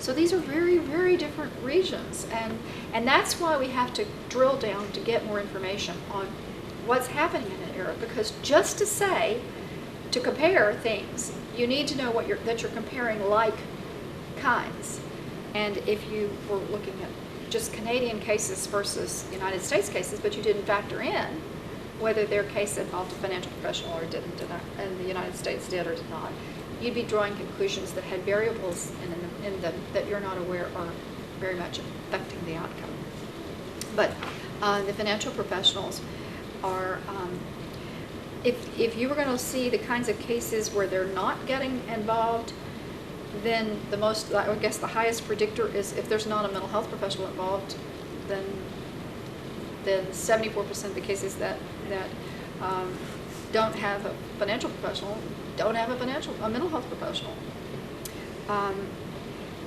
So these are very, very different regions, and that's why we have to drill down to get more information on what's happening in an area, because just to say, to compare things, you need to know that you're comparing like kinds. And if you were looking at just Canadian cases versus United States cases, but you didn't factor in whether their case involved a financial professional or didn't, and the United States did or did not, you'd be drawing conclusions that had variables in them that you're not aware are very much affecting the outcome. But the financial professionals are, if you were going to see the kinds of cases where they're not getting involved, then I would guess the highest predictor is if there's not a mental health professional involved, then 74% of the cases that don't have a financial professional don't have a mental health professional.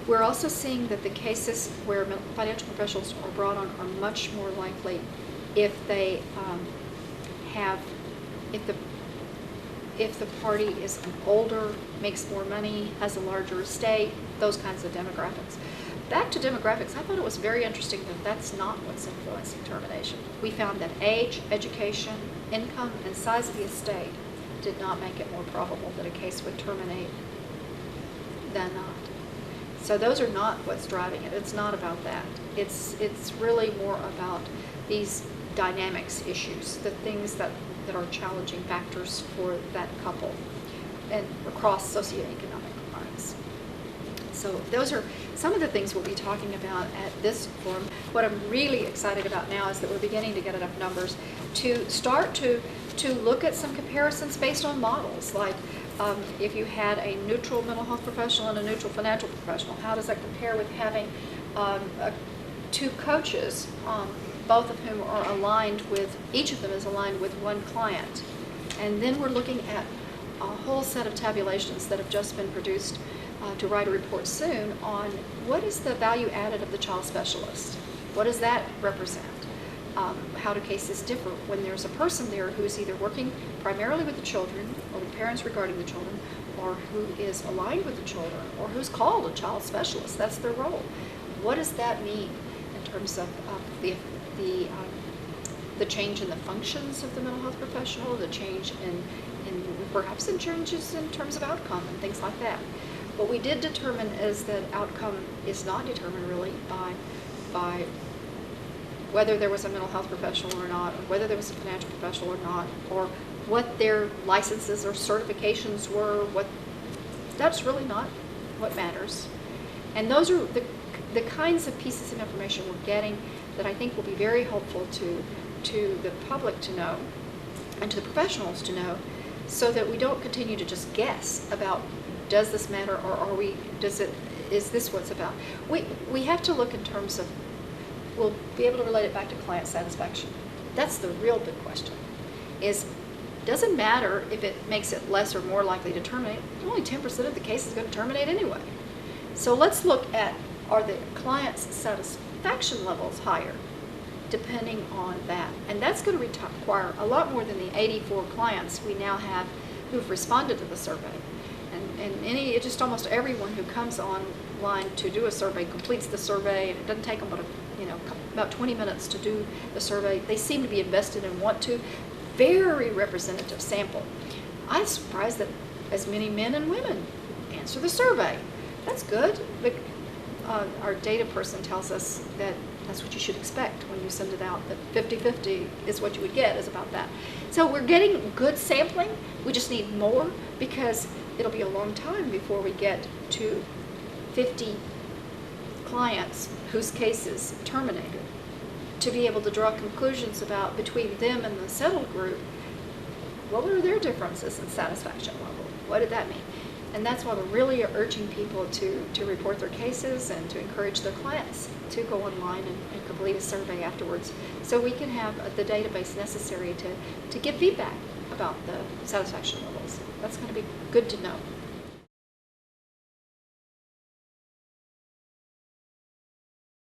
We're also seeing that the cases where financial professionals are brought on are much more likely if they if the party is older, makes more money, has a larger estate, those kinds of demographics. Back to demographics, I thought it was very interesting that that's not what's influencing termination. We found that age, education, income, and size of the estate did not make it more probable that a case would terminate than not. So those are not what's driving it. It's not about that. It's really more about these dynamics issues, the things that are challenging factors for that couple and across socioeconomic lines. So those are some of the things we'll be talking about at this forum. What I'm really excited about now is that we're beginning to get enough numbers to start to look at some comparisons based on models, like if you had a neutral mental health professional and a neutral financial professional, how does that compare with having two coaches, both of whom are aligned with, each of them is aligned with one client. And then we're looking at a whole set of tabulations that have just been produced to write a report soon on what is the value added of the child specialist. What does that represent? How do cases differ when there's a person there who is either working primarily with the children or with parents regarding the children, or who is aligned with the children, or who's called a child specialist? That's their role. What does that mean in terms of the change in the functions of the mental health professional, the change in perhaps in changes in terms of outcome and things like that? What we did determine is that outcome is not determined really by whether there was a mental health professional or not, or whether there was a financial professional or not, or what their licenses or certifications were. That's really not what matters. And those are the kinds of pieces of information we're getting that I think will be very helpful to the public to know and to the professionals to know, so that we don't continue to just guess about, does this matter, or is this what's about? We have to look in terms of, we'll be able to relate it back to client satisfaction. That's the real big question. Doesn't matter if it makes it less or more likely to terminate. Only 10% of the case is going to terminate anyway. So let's look at, are the client's satisfaction levels higher, depending on that. And that's going to require a lot more than the 84 clients we now have who've responded to the survey. And just almost everyone who comes online to do a survey completes the survey, and it doesn't take them but about 20 minutes to do the survey. They seem to be invested and want to. Very representative sample. I'm surprised that as many men and women answer the survey. That's good. But our data person tells us that that's what you should expect when you send it out, that 50-50 is what you would get, is about that. So we're getting good sampling. We just need more, because it'll be a long time before we get to 50 clients whose cases terminated, to be able to draw conclusions about, between them and the settled group, what were their differences in satisfaction level? What did that mean? And that's why we're really urging people to report their cases and to encourage their clients to go online and complete a survey afterwards, so we can have the database necessary to give feedback about the satisfaction levels. That's going to be good to know.